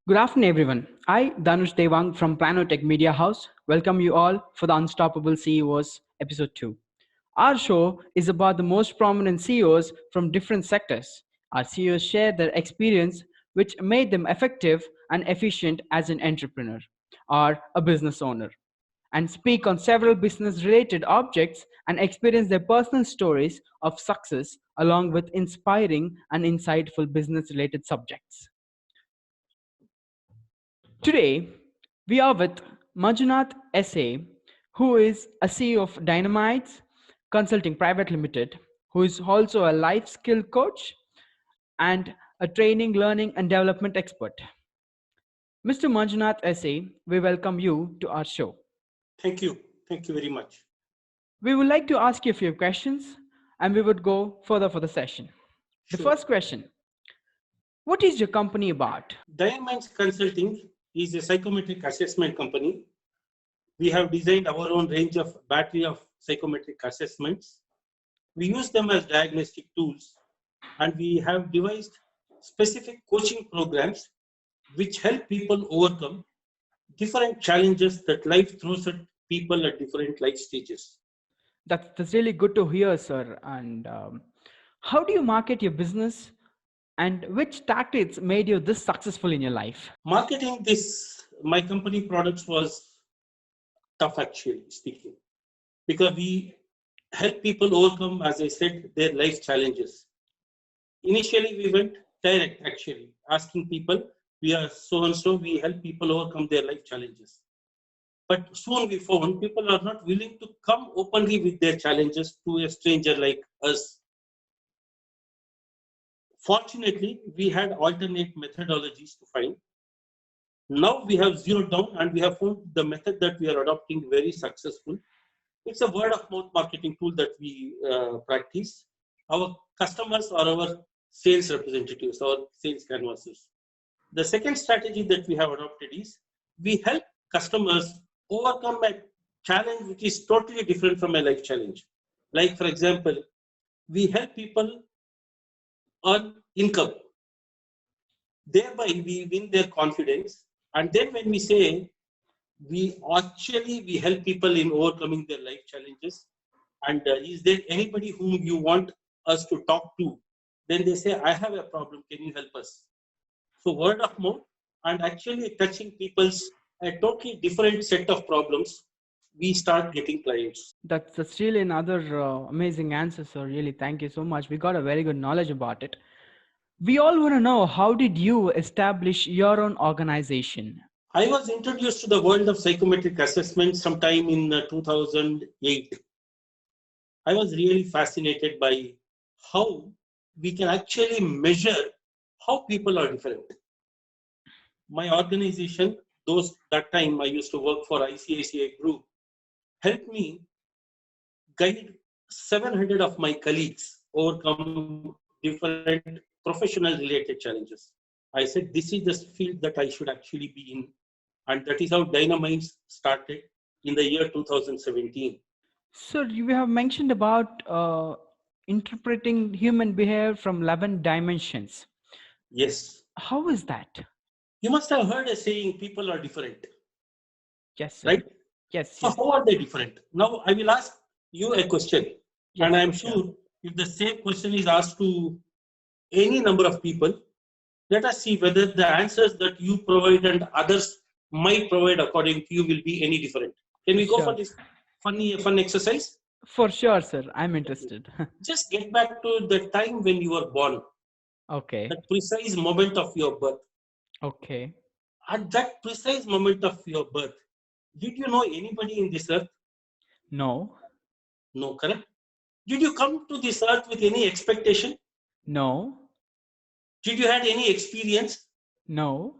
Good afternoon, everyone. I, Dhanush Devang from Planotech Media House, welcome you all for the Unstoppable CEOs episode 2. Our show is about the most prominent CEOs from different sectors. Our CEOs share their experience, which made them effective and efficient as an entrepreneur or a business owner, and speak on several business related objects and experience their personal stories of success along with inspiring and insightful business related subjects. Today, we are with Manjunath S.A, who is a CEO of Dynamites Consulting Private Limited, who is also a life skill coach and a training, learning, and development expert. Mr. Manjunath S.A, we welcome you to our show. Thank you. Thank you very much. We would like to ask you a few questions and we would go further for the session. The Sure. first question: what is your company about? Diamonds Consulting is a psychometric assessment company. We have designed our own range of battery of psychometric assessments. We use them as diagnostic tools, and we have devised specific coaching programs which help people overcome different challenges that life throws at people at different life stages. That's really good to hear, sir. And how do you market your business and which tactics made you this successful in your life? Marketing my company products was tough, actually speaking, because we help people overcome, as I said, their life challenges. Initially, we went direct, actually, asking people, we are so and so, we help people overcome their life challenges. But soon we found people are not willing to come openly with their challenges to a stranger like us. Fortunately, we had alternate methodologies to find. Now we have zeroed down and we have found the method that we are adopting very successful. It's a word of mouth marketing tool that we practice. Our customers are our sales representatives, our sales canvassers. The second strategy that we have adopted is we help customers overcome a challenge which is totally different from a life challenge. Like, for example, we help people earn income. Thereby, we win their confidence. And then when we say we help people in overcoming their life challenges, and is there anybody whom you want us to talk to? Then they say, I have a problem, can you help us? So word of mouth and actually touching people's a totally different set of problems, we start getting clients. That's really another amazing answer, sir. Really, thank you so much. We got a very good knowledge about it. We all want to know, how did you establish your own organization? I was introduced to the world of psychometric assessment sometime in 2008. I was really fascinated by how we can actually measure how people are different. My organization, that time I used to work for ICICI Group, helped me guide 700 of my colleagues overcome different professional related challenges. I said, this is the field that I should actually be in. And that is how Dynamites started in the year 2017. So you have mentioned about interpreting human behavior from 11 dimensions. Yes. How is that? You must have heard a saying, people are different. Yes, sir. Right? Yes. So Yes. how are they different? Now I will ask you a question. Yes, and I am for sure if the same question is asked to any number of people, let us see whether the answers that you provide and others might provide according to you will be any different. Can we go for Sure. this fun exercise? For sure, sir. I'm interested. Just get back to the time when you were born, Okay. that precise moment of your birth. Okay. At that precise moment of your birth, did you know anybody in this earth? No. No, correct? Did you come to this earth with any expectation? No. Did you had any experience? No.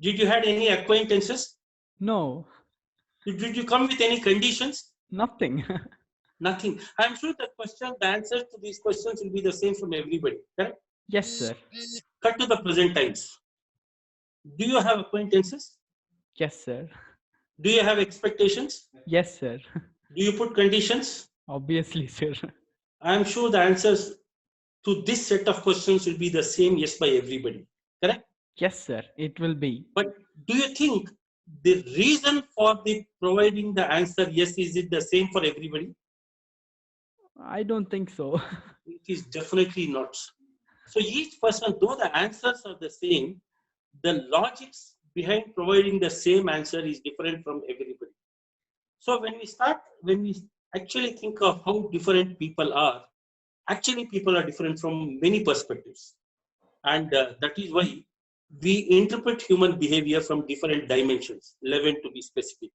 Did you had any acquaintances? No. Did you come with any conditions? Nothing. Nothing. I'm sure the answers to these questions will be the same from everybody. Correct? Yes, sir. Cut to the present times. Do you have acquaintances? Yes, sir. Do you have expectations? Yes, sir. Do you put conditions? Obviously, sir. I'm sure the answers to this set of questions will be the same, yes, by everybody. Correct? Yes, sir. It will be. But do you think the reason for the providing the answer yes, is it the same for everybody? I don't think so. It is definitely not. So each person, though the answers are the same, the logics behind providing the same answer is different from everybody. So when we actually think of how different people are, actually people are different from many perspectives. And that is why we interpret human behavior from different dimensions, 11 to be specific.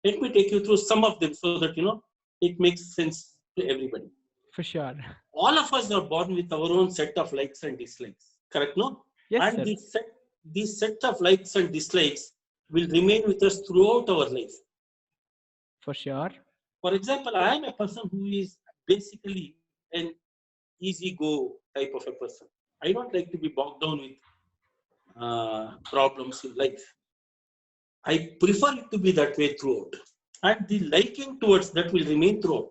Let me take you through some of them so that, it makes sense to everybody. For sure. All of us are born with our own set of likes and dislikes, correct? No? Yes, And sir. these set of likes and dislikes will remain with us throughout our life. For sure. For example, I am a person who is basically an easy go type of a person. I don't like to be bogged down with problems in life. I prefer it to be that way throughout. And the liking towards that will remain throughout.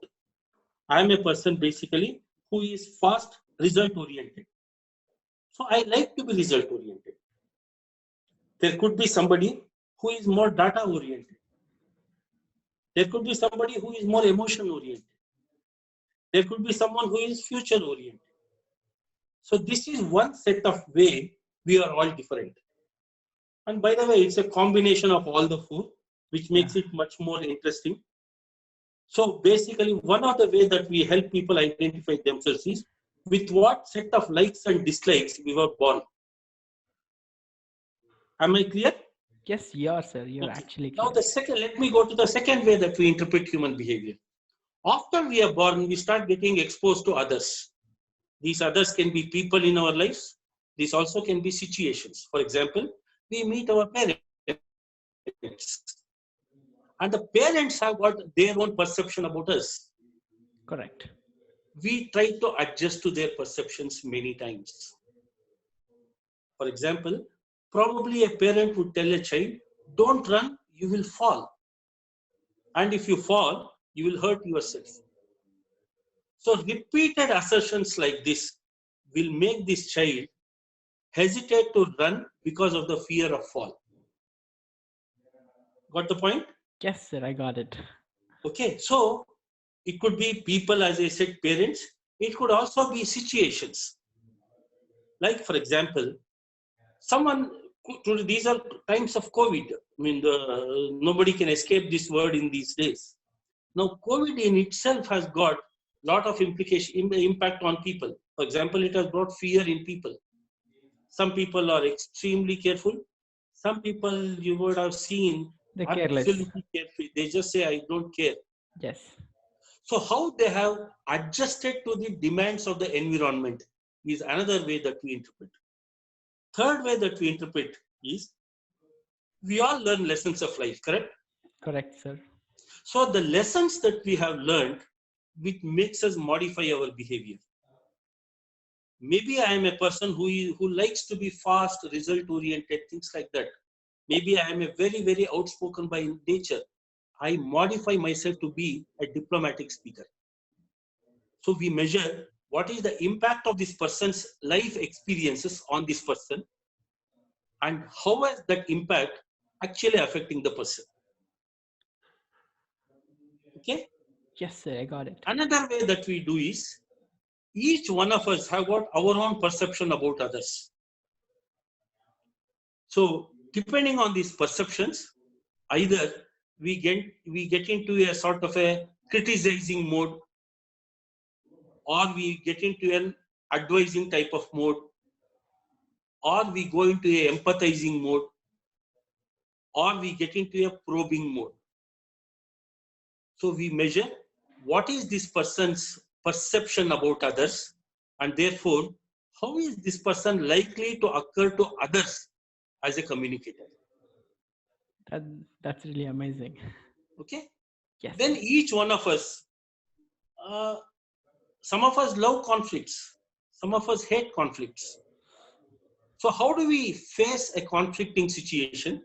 I am a person basically who is fast result oriented. So I like to be result oriented. There could be somebody who is more data oriented. There could be somebody who is more emotion oriented. There could be someone who is future oriented. So this is one set of way we are all different. And by the way, it's a combination of all the four, which Yeah. makes it much more interesting. So basically, one of the ways that we help people identify themselves is with what set of likes and dislikes we were born. Am I clear? Yes, you are, sir. You're Okay. actually Now clear. let me go to the second way that we interpret human behavior. After we are born, we start getting exposed to others. These others can be people in our lives. These also can be situations. For example, we meet our parents. And the parents have got their own perception about us. Correct. We try to adjust to their perceptions many times. For example, probably a parent would tell a child, don't run, you will fall. And if you fall, you will hurt yourself. So repeated assertions like this will make this child hesitate to run because of the fear of fall. Got the point? Yes, sir. I got it. Okay, so it could be people, as I said, parents. It could also be situations. Like, for example, someone, these are times of COVID. I mean, nobody can escape this word in these days. Now, COVID in itself has got a lot of impact on people. For example, it has brought fear in people. Some people are extremely careful. Some people you would have seen The careless. absolutely carefree. They just say, I don't care. Yes. So how they have adjusted to the demands of the environment is another way that we interpret. Third way that we interpret is we all learn lessons of life, correct? Correct, sir. So the lessons that we have learned, which makes us modify our behavior. Maybe I am a person who likes to be fast, result oriented, things like that. Maybe I am a very, very outspoken by nature. I modify myself to be a diplomatic speaker. So we measure what is the impact of this person's life experiences on this person and how is that impact actually affecting the person. Okay. Yes, sir. I got it. Another way that we do is each one of us have got our own perception about others. So depending on these perceptions, either we get into a sort of a criticizing mode, or we get into an advising type of mode, or we go into a empathizing mode, or we get into a probing mode. So we measure what is this person's perception about others, and therefore how is this person likely to occur to others as a communicator. That that's really amazing. Okay. Yes, Then sir. each one of us, uh, some of us love conflicts, some of us hate conflicts. So how do we face a conflicting situation,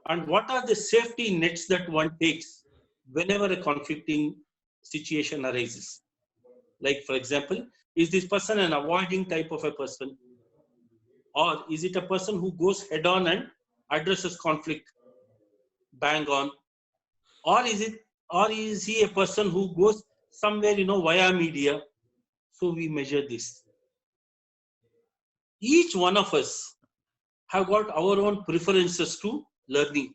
and what are the safety nets that one takes whenever a conflicting situation arises? Like, for example, is this person an avoiding type of a person, Or is it a person who goes head on and addresses conflict bang on? Or is he a person who goes somewhere, via media? So we measure this. Each one of us have got our own preferences to learning.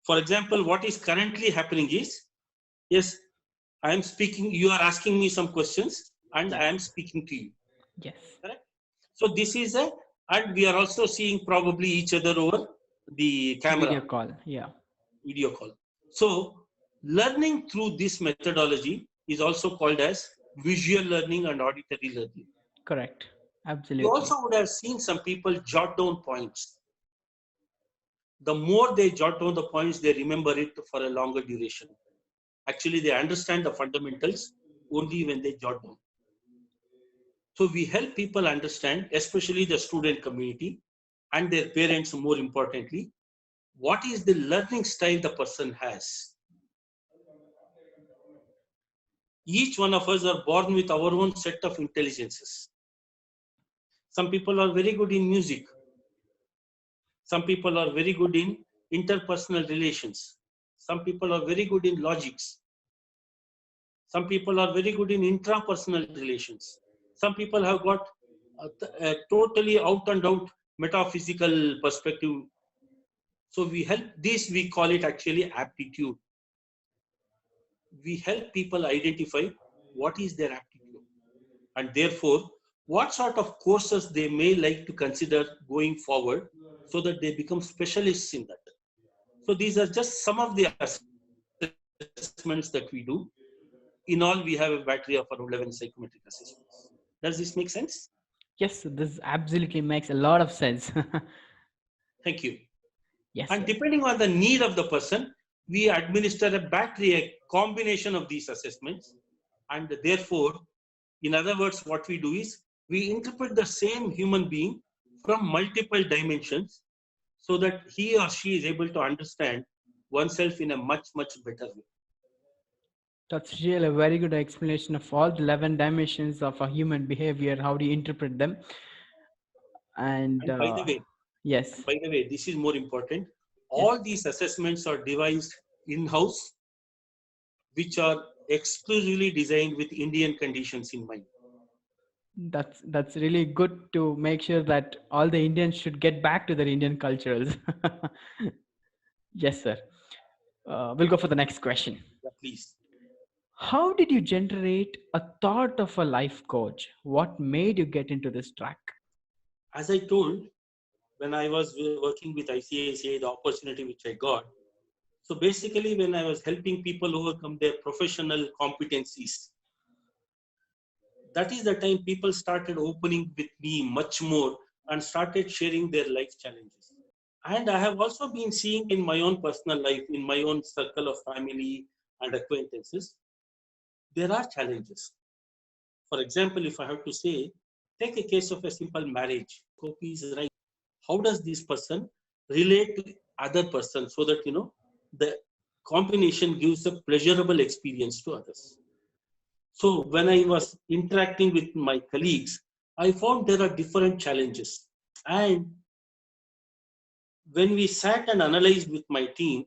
For example, what is currently happening is, yes, I am speaking, you are asking me some questions and I Yes. am speaking to you. Yes. Correct? So this is and we are also seeing probably each other over the Video camera, call. Yeah. video call. So learning through this methodology is also called as visual learning and auditory learning. Correct. You Absolutely. also would have seen some people jot down points. The more they jot down the points, they remember it for a longer duration. Actually, they understand the fundamentals only when they jot down. So we help people understand, especially the student community and their parents, more importantly, what is the learning style the person has. Each one of us are born with our own set of intelligences. Some people are very good in music. Some people are very good in interpersonal relations. Some people are very good in logics. Some people are very good in intrapersonal relations. Some people have got a totally out and out metaphysical perspective. So we help this, we call it actually aptitude. We help people identify what is their aptitude and therefore what sort of courses they may like to consider going forward so that they become specialists in that. So these are just some of the assessments that we do. In all, we have a battery of around 11 psychometric assessments. Does this make sense? Yes, this absolutely makes a lot of sense. Thank you. Yes, And sir. depending on the need of the person, we administer a battery, a combination of these assessments. And therefore, in other words, what we do is we interpret the same human being from multiple dimensions so that he or she is able to understand oneself in a much, much better way. That's really a very good explanation of all the 11 dimensions of a human behavior. How do you interpret them? And And by the way, yes, this is more important. yes, All these assessments are devised in-house, which are exclusively designed with Indian conditions in mind. that's really good to make sure that all the Indians should get back to their Indian cultures. Yes, sir. We'll go for the next question. Yeah, please. How did you generate a thought of a life coach? What made you get into this track? As I told, when I was working with ICICI, the opportunity which I got. So basically, when I was helping people overcome their professional competencies, that is the time people started opening with me much more and started sharing their life challenges. And I have also been seeing in my own personal life, in my own circle of family and acquaintances, there are challenges. For example, if I have to say, take a case of a simple marriage. Copy is right. How does this person relate to other person so that the combination gives a pleasurable experience to others? So when I was interacting with my colleagues, I found there are different challenges. And when we sat and analyzed with my team,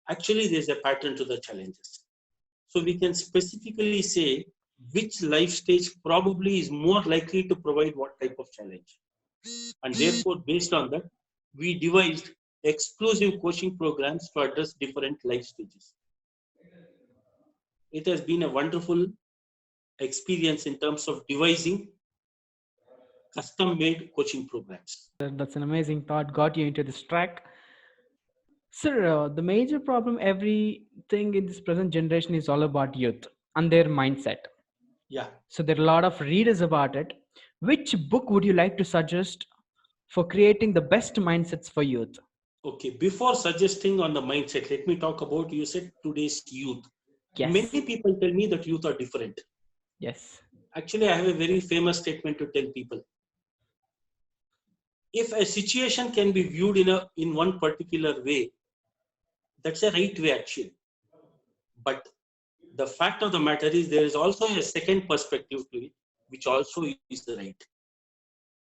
actually there's a pattern to the challenges. So we can specifically say which life stage probably is more likely to provide what type of challenge. And therefore, based on that, we devised exclusive coaching programs to address different life stages. It has been a wonderful experience in terms of devising custom made coaching programs. That's an amazing thought. Got you into this track. Sir, the major problem everything in this present generation is all about youth and their mindset. Yeah. So there are a lot of readers about it. Which book would you like to suggest for creating the best mindsets for youth? Okay. Before suggesting on the mindset, let me talk about, you said today's youth. Many Yes. people tell me that youth are different. Yes. Actually, I have a very famous statement to tell people. If a situation can be viewed in one particular way, that's a right way actually. But the fact of the matter is there is also a second perspective to it, which also is the right.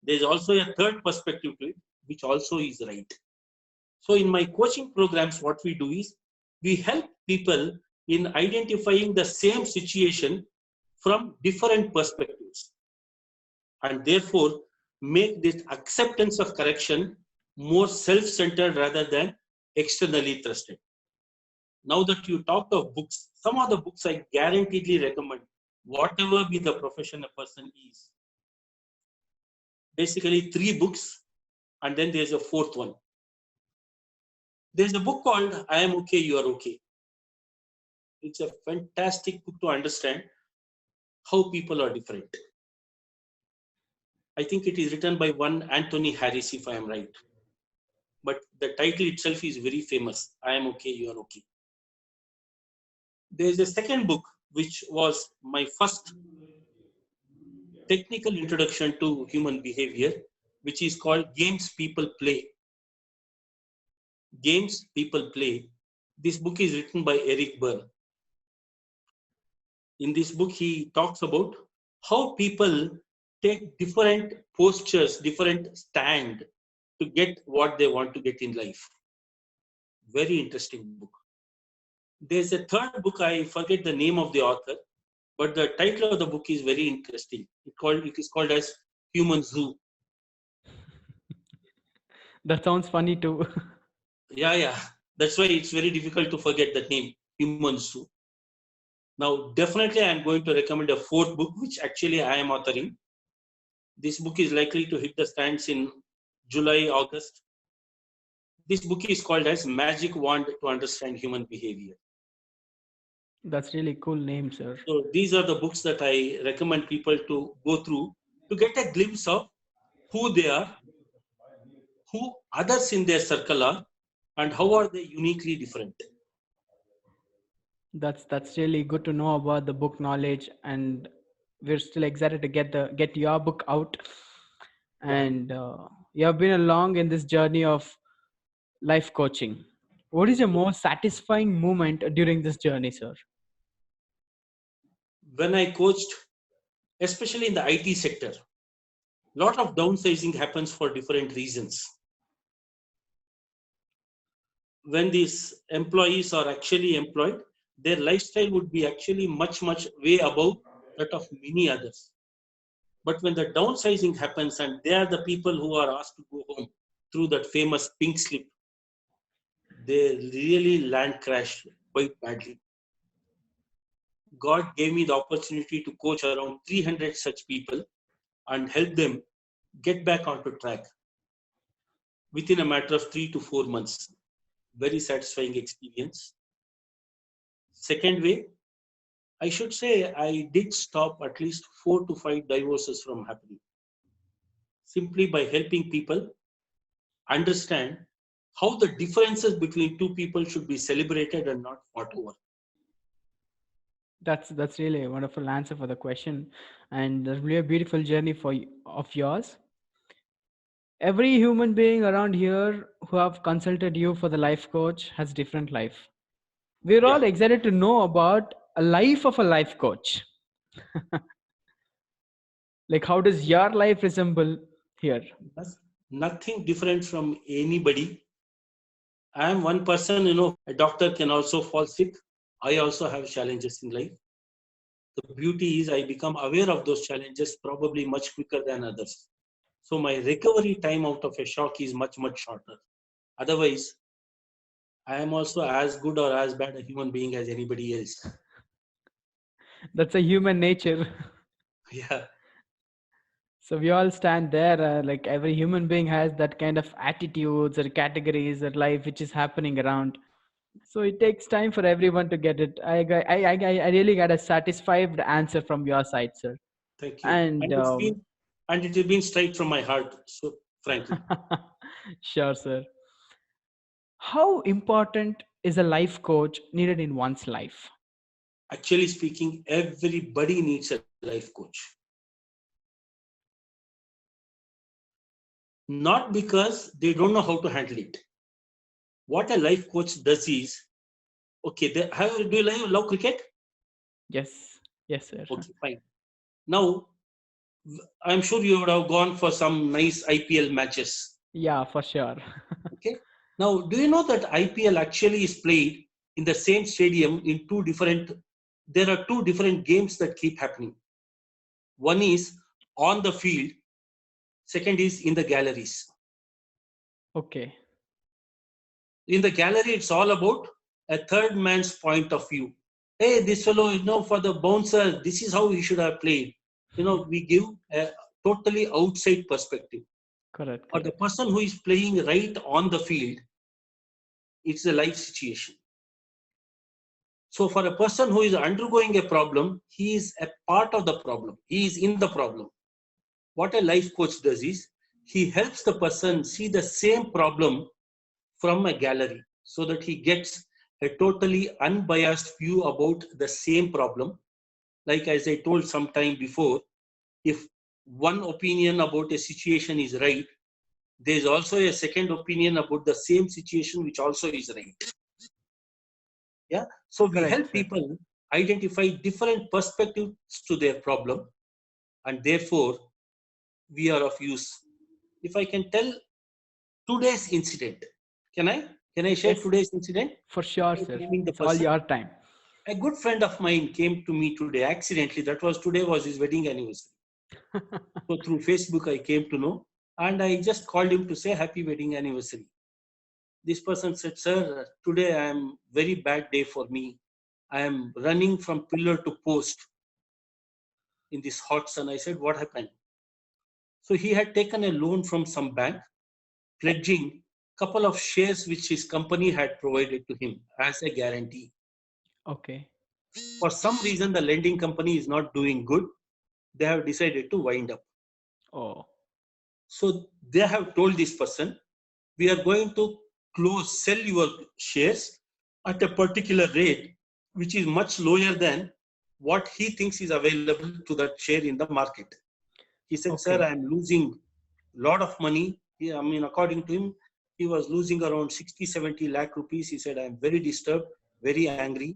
There's also a third perspective to it, which also is right. So in my coaching programs, what we do is we help people in identifying the same situation from different perspectives, and therefore make this acceptance of correction more self-centered rather than externally thrusted. Now that you talked of books, some of the books I guaranteedly recommend, whatever be the profession a person is. Basically, three books, and then there's a fourth one. There's a book called I Am Okay, You Are Okay. It's a fantastic book to understand how people are different. I think it is written by one Anthony Harris, if I am right. But the title itself is very famous. I Am Okay, You Are Okay. There's a second book, which was my first technical introduction to human behavior, which is called Games People Play. Games People Play. This book is written by Eric Berne. In this book, he talks about how people take different postures, different stand to get what they want to get in life. Very interesting book. There's a third book, I forget the name of the author, but the title of the book is very interesting. It is called as Human Zoo. That sounds funny too. Yeah. That's why it's very difficult to forget that name, Human Zoo. Now, definitely, I'm going to recommend a fourth book, which actually I am authoring. This book is likely to hit the stands in July, August. This book is called as Magic Wand to Understand Human Behavior. That's really cool name, sir. So these are the books that I recommend people to go through to get a glimpse of who they are, who others in their circle are, and how are they uniquely different. That's really good to know about the book knowledge, and we're still excited to get your book out. Yeah. And you have been along in this journey of life coaching. What is your most satisfying moment during this journey, sir? When I coached, especially in the IT sector, a lot of downsizing happens for different reasons. When these employees are actually employed, their lifestyle would be actually much way above that of many others. But when the downsizing happens and they are the people who are asked to go home through that famous pink slip, they really land crash quite badly. God gave me the opportunity to coach around 300 such people and help them get back onto track within a matter of 3 to 4 months. Very satisfying experience. Second way, I should say I did stop at least 4 to 5 divorces from happening simply by helping people understand how the differences between two people should be celebrated and not fought over. That's really a wonderful answer for the question, and that's really a beautiful journey of yours. Every human being around here who have consulted you for the life coach has different life. We're all Yeah, excited to know about a life of a life coach. Like, how does your life resemble here? that's nothing different from anybody. I am one person, a doctor can also fall sick. I also have challenges in life. The beauty is I become aware of those challenges probably much quicker than others. So my recovery time out of a shock is much shorter. Otherwise, I am also as good or as bad a human being as anybody else. That's a human nature. Yeah, So we all stand there, like every human being has that kind of attitudes or categories or life which is happening around. So it takes time for everyone to get it. I really got a satisfied answer from your side, sir. thank you. And And it has been straight from my heart. So frankly, sure, sir. How important is a life coach needed in one's life? actually speaking, everybody needs a life coach. Not because they don't know how to handle it. What a life coach does is, okay, do you love cricket? Yes, yes, sir. Okay, fine. Now, I'm sure you would have gone for some nice IPL matches. Yeah, for sure. Okay. Now, do you know that IPL actually is played in the same stadium in two different? There are two different games that keep happening. One is on the field. Second is in the galleries. Okay. In the gallery, it's all about a third man's point of view. Hey, this fellow, for the bouncer, this is how he should have played. We give a totally outside perspective. Correct, For the correct. person who is playing right on the field, it's a life situation. So for a person who is undergoing a problem, he is a part of the problem. He is in the problem. What a life coach does is, he helps the person see the same problem from a gallery so that he gets a totally unbiased view about the same problem. Like as I told some time before, if one opinion about a situation is right, there is also a second opinion about the same situation which also is right. Yeah. So we Correct, help sir. people identify different perspectives to their problem, and therefore we are of use. If I can tell today's incident, can I? Can I share Yes, today's incident for sure, without sir. naming the It's all person? your time. A good friend of mine came to me today accidentally. That was today was his wedding anniversary. So through Facebook, I came to know, and I just called him to say happy wedding anniversary. This person said, "Sir, today I am very bad day for me. I am running from pillar to post in this hot sun." I said, "What happened?" So he had taken a loan from some bank, pledging a couple of shares which his company had provided to him as a guarantee. Okay. For some reason, the lending company is not doing good. They have decided to wind up. Oh, So they have told this person, we are going to sell your shares at a particular rate, which is much lower than what he thinks is available to that share in the market. He said, "Sir, I okay. am losing a lot of money." I mean, according to him, he was losing around 60, 70 lakh rupees. He said, "I am very disturbed, very angry."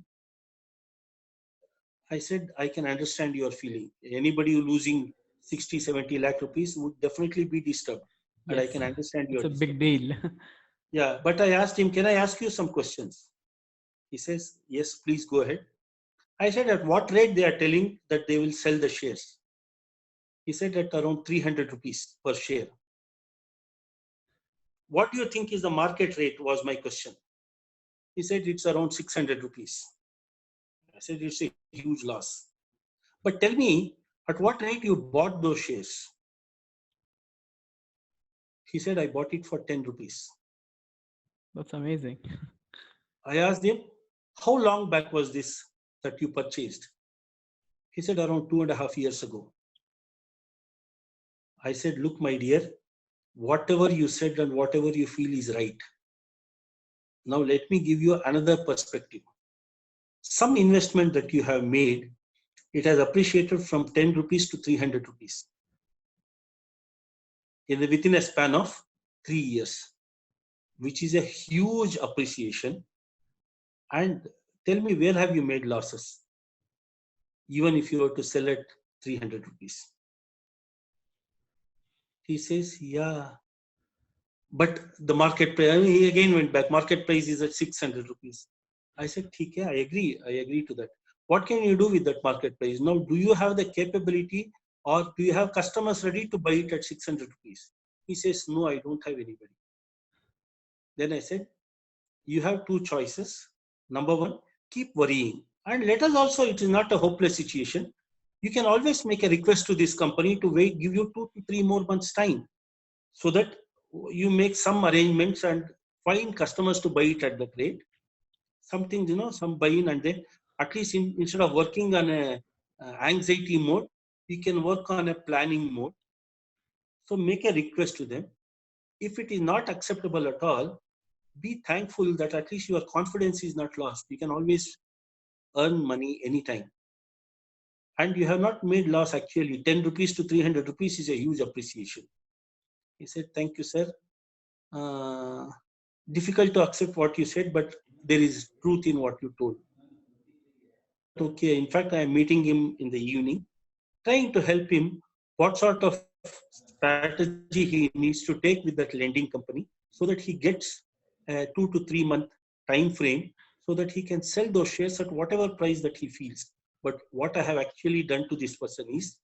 I said, "I can understand your feeling. Anybody who losing 60, 70 lakh rupees would definitely be disturbed. And I Yes, can understand it's your a big disturbance." deal. Yeah, but I asked him, "Can I ask you some questions?" He says, "Yes, please go ahead." I said, "At what rate they are telling that they will sell the shares?" He said, "At around 300 rupees per share." "What do you think is the market rate?" was my question. He said, "It's around 600 rupees." I said, "It's a huge loss. But tell me, at what rate you bought those shares?" He said, "I bought it for 10 rupees." That's amazing. I asked him, "How long back was this that you purchased?" He said, "Around 2.5 years ago." I said, "Look, my dear, whatever you said and whatever you feel is right. Now, let me give you another perspective. Some investment that you have made, it has appreciated from 10 rupees to 300 rupees within a span of 3 years, which is a huge appreciation. And tell me, where have you made losses, even if you were to sell at 300 rupees? He says, "Yeah, but the market price," I mean, he again went back, "market price is at 600 rupees." I said, "ठीक है, I agree to that. What can you do with that market price? Now, do you have the capability or do you have customers ready to buy it at 600 rupees? He says, "No, I don't have anybody." Then I said, "You have two choices. Number one, keep worrying. And let us also, it is not a hopeless situation. You can always make a request to this company to wait, give you 2 to 3 more months time so that you make some arrangements and find customers to buy it at that rate. Something, some buy in, and then at least instead of working on a anxiety mode, you can work on a planning mode." So make a request to them. If it is not acceptable at all, be thankful that at least your confidence is not lost. You can always earn money anytime. And you have not made loss actually. 10 rupees to 300 rupees is a huge appreciation. He said, "Thank you, sir. Uh, Difficult to accept what you said, but there is truth in what you told." I said, "Okay." In fact, I am meeting him in the evening, trying to help him what sort of strategy he needs to take with that lending company so that he gets a 2 to 3 month time frame so that he can sell those shares at whatever price that he feels. But what I have actually done to this person is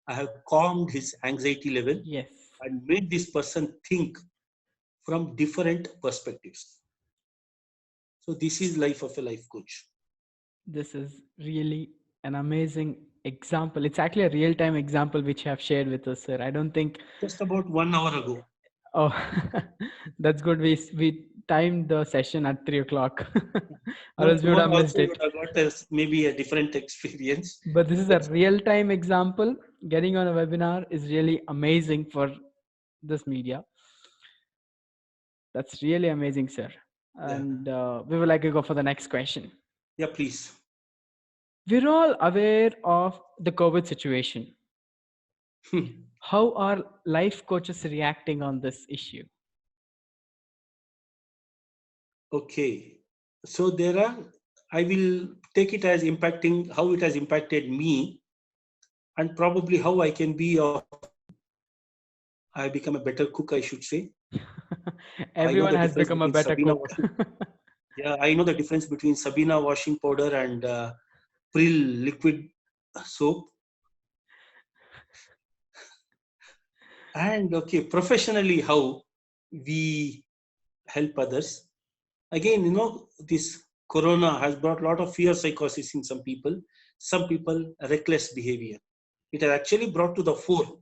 I have calmed his anxiety level Yes, and made this person think from different perspectives. So this is life of a life coach. this is really an amazing example. It's actually a real time example which you have shared with us, sir. I don't think. Just about 1 hour ago. Oh, that's good. We timed the session at 3 o'clock, or No, else we would have tomorrow missed also you it. would have got a, maybe a different experience. But this is a That's real time example. Getting on a webinar is really amazing for this media. That's really amazing, sir. yeah, And we would like to go for the next question. yeah. Please. We're all aware of the COVID situation. How are life coaches reacting on this issue? Okay. So there are. I will take it as impacting how it has impacted me, and probably how I can be of. I become a better cook, I should say. I know Everyone the has difference become a between better Sabina cook. washing. Yeah, I know the difference between Sabina washing powder and Pril liquid soap. And okay, professionally, how we help others. Again, this corona has brought a lot of fear psychosis in some people reckless behavior. It has actually brought to the fore.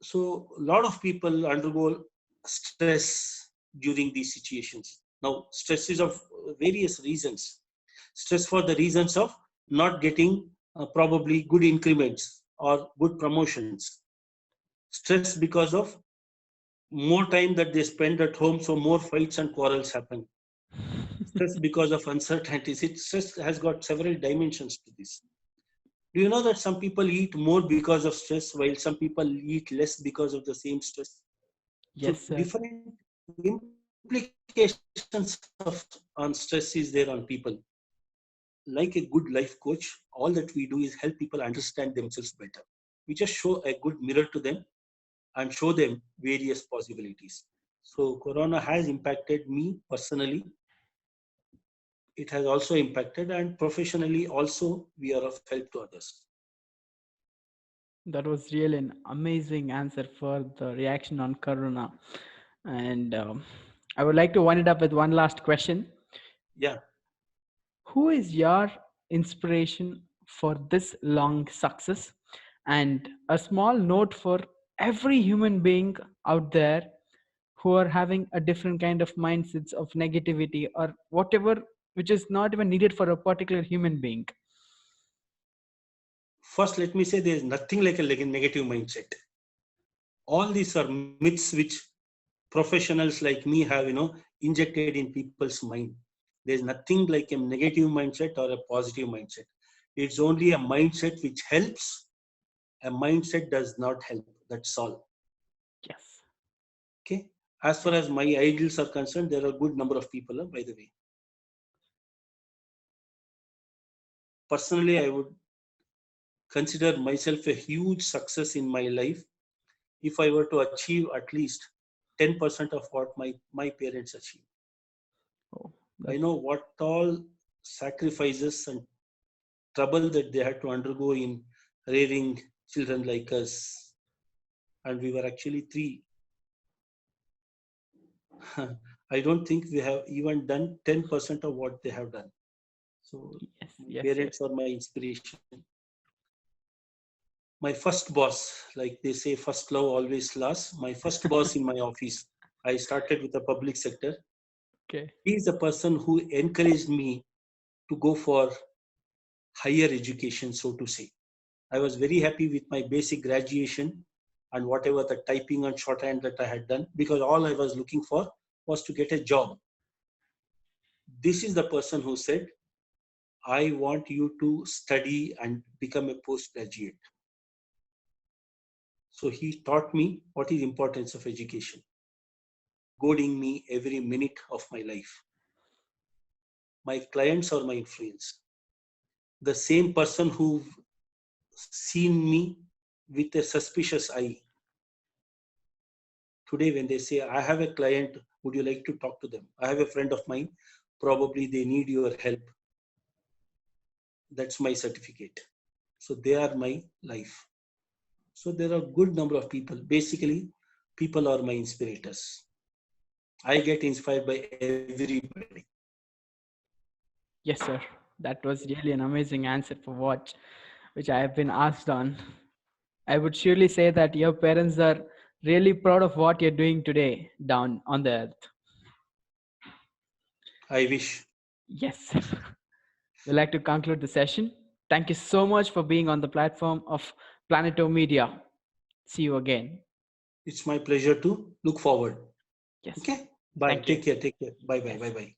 So a lot of people undergo stress during these situations. Now, stress is of various reasons. Stress for the reasons of not getting probably good increments or good promotions. Stress because of more time that they spend at home, so more fights and quarrels happen. Stress because of uncertainties. Stress has got several dimensions to this. Do you know that some people eat more because of stress, while some people eat less because of the same stress? Yes, So sir. different implications on stress is there on people. Like a good life coach, all that we do is help people understand themselves better. We just show a good mirror to them and show them various possibilities. So Corona has impacted me personally. It has also impacted, and professionally also we are of help to others. That was really an amazing answer for the reaction on Corona. And I would like to wind it up with one last question. Yeah. Who is your inspiration for this long success? And a small note for every human being out there who are having a different kind of mindsets of negativity or whatever, which is not even needed for a particular human being. First, let me say there is nothing like a negative mindset. All these are myths which professionals like me have, injected in people's mind. There's nothing like a negative mindset or a positive mindset. It's only a mindset which helps. A mindset does not help. That's all. Yes. Okay. As far as my ideals are concerned, there are a good number of people, by the way. Personally, I would consider myself a huge success in my life if I were to achieve at least 10% of what my parents achieved. Oh, I that's know what all sacrifices and trouble that they had to undergo in rearing children like us. And we were actually three. I don't think we have even done 10% of what they have done. So yes, my yes, sir. parents are my inspiration. My first boss, like they say, first love always lasts. My first boss in my office, I started with the public sector. Okay. He is the person who encouraged me to go for higher education, so to say. I was very happy with my basic graduation and whatever the typing and shorthand that I had done, because all I was looking for was to get a job. This is the person who said, I want you to study and become a postgraduate. So he taught me what is importance of education, guiding me every minute of my life. My clients are my influence. The same person who seen me with a suspicious eye. Today, when they say, I have a client, would you like to talk to them? I have a friend of mine, probably they need your help. That's my certificate. So they are my life. So there are good number of people. Basically, people are my inspirators. I get inspired by everybody. Yes, sir. That was really an amazing answer for what which I have been asked on. I would surely say that your parents are really proud of what you're doing today down on the earth. I wish. Yes. We'd like to conclude the session. Thank you so much for being on the platform of Planeto Media. See you again. It's my pleasure to look forward. Yes. Okay. Bye. Thank you. Take care. Take care. Bye bye. Yes. Bye bye.